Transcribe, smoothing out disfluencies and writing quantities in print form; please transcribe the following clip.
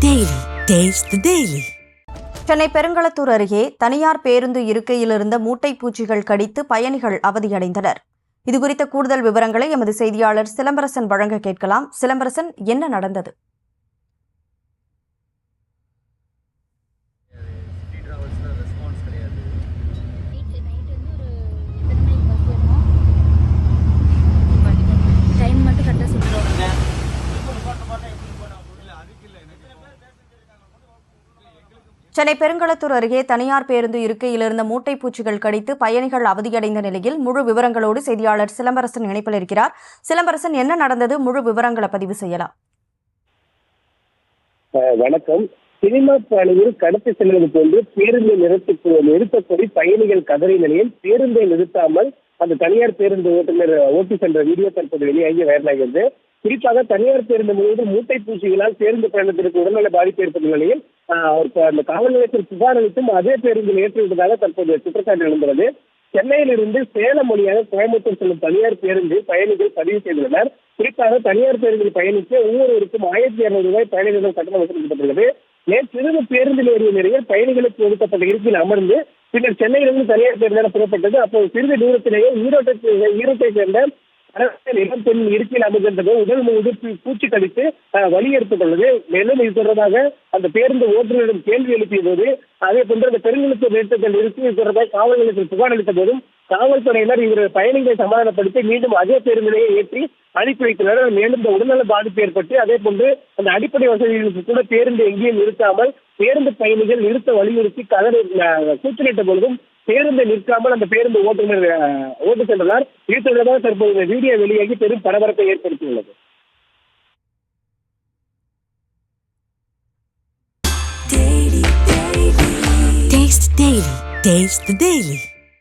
Daily. Taste the Daily. Chennai Perungalathur அருகே தனியார் பேருந்து இருக்கையில் இருந்த மூட்டை பூச்சிகள் கடித்து பயணிகள் அவதியடைந்தனர். இதுகுறித்த கூடுதல் விவரங்களை எமது செய்தியாளர் சிலம்பரசன் வழங்க கேட்கலாம். சிலம்பரசன், என்ன நடந்தது? சென்னை பெருங்களத்தூர் அருகே தனியார் பேருந்து இருக்கையில் இருந்த மூட்டை பூச்சிகள் கடித்து பயணிகள் அவதியடைந்த நிலையில் முழு விவரங்களோடு செய்தியாளர் சிலம்பரசன் இணைப்பில் இருக்கிறார். சிலம்பரசன், என்ன நடந்தது? முழு விவரங்களை பதிவு செய்யலாம். வணக்கம். சினிமா பாணியில் கடத்தி செல்வது போன்று பேருந்தை நிறுத்தக்கோரி பயணிகள் கதறி நிலையில் பேருந்தை நிறுத்தாமல் அந்த தனியார் பேருந்து ஓட்டுநர் ஓட்டி சென்ற வீடியோ தற்போது வெளியாகி வைரலாகிறது. குறிப்பாக தனியார் பேருந்து முழுவதும் மூட்டை பூச்சிகளால் பேருந்து பயணத்திற்கு உடல்நல பாதிப்பு ஏற்பட்ட நிலையில் அந்த காவல் நிலையத்தில் புகார் அளித்தும் அதே பேருந்தில் ஏற்றிவிட்டதாக தற்போது குற்றச்சாட்டு எழுந்துள்ளது. சென்னையிலிருந்து சேலம் வழியாக கோயம்புத்தூர் செல்லும் தனியார் பேருந்து பயணிகள் பதிவு செய்துள்ளனர். குறிப்பாக தனியார் பேருந்தில் பயணிக்க ஒவ்வொருவருக்கும் 1200 ரூபாய் பயணிகளிடம் கட்டணம் வசூலிக்கப்பட்டுள்ளது. நேற்றிரவு பேருந்தில் ஏறிய நிலையில் பயணிகளுக்கு ஒதுக்கப்பட்ட இருக்கையில் அமர்ந்து பின்னர் சென்னையிலிருந்து தனியார் பேருந்தான புறப்பட்டது. அப்போது சிறிது தூரத்திலேயே ஈரோட்டை சேர்ந்த இளம் பெண் இருக்கையில் அமர்ந்திருந்தது உடல் முழுவதும் பூச்சி கடித்து வலி ஏற்பட்டுள்ளது. மேலும் இது தொடர்பாக அந்த பேருந்து ஓட்டுநரிடம் கேள்வி எழுப்பிய போது, அதே போன்று அந்த பெருங்குளத்தூர் நிறுத்தத்தில் நிறுத்தி இது தொடர்பாக காவல் நிலையத்தில் புகார் அளித்த போதும் காவல்துறையினர் இவர் பயணிகளை சமாதானப்படுத்தி மீண்டும் அதே பேருந்திலேயே ஏற்றி அனுப்பி வைத்தனர். மேலும் இந்த உடல்நல பாதிப்பு ஏற்பட்டு அதே போன்று அந்த அடிப்படை வசதிகளுக்கு கூட பேருந்து எங்கேயும் நிறுத்தாமல் பேருந்து பயணிகள் நிறுத்த வலியுறுத்தி கூச்சலிட்ட பொழுதும் பேருந்தை நிற்காமல் அந்த பேருந்து ஓட்டுநர் ஓட்டு சென்றனர். இது தொடர்பாக தற்போது வீடியோ வெளியாகி பெரும் பரபரப்பை ஏற்படுத்தியுள்ளது. Taste the Daily.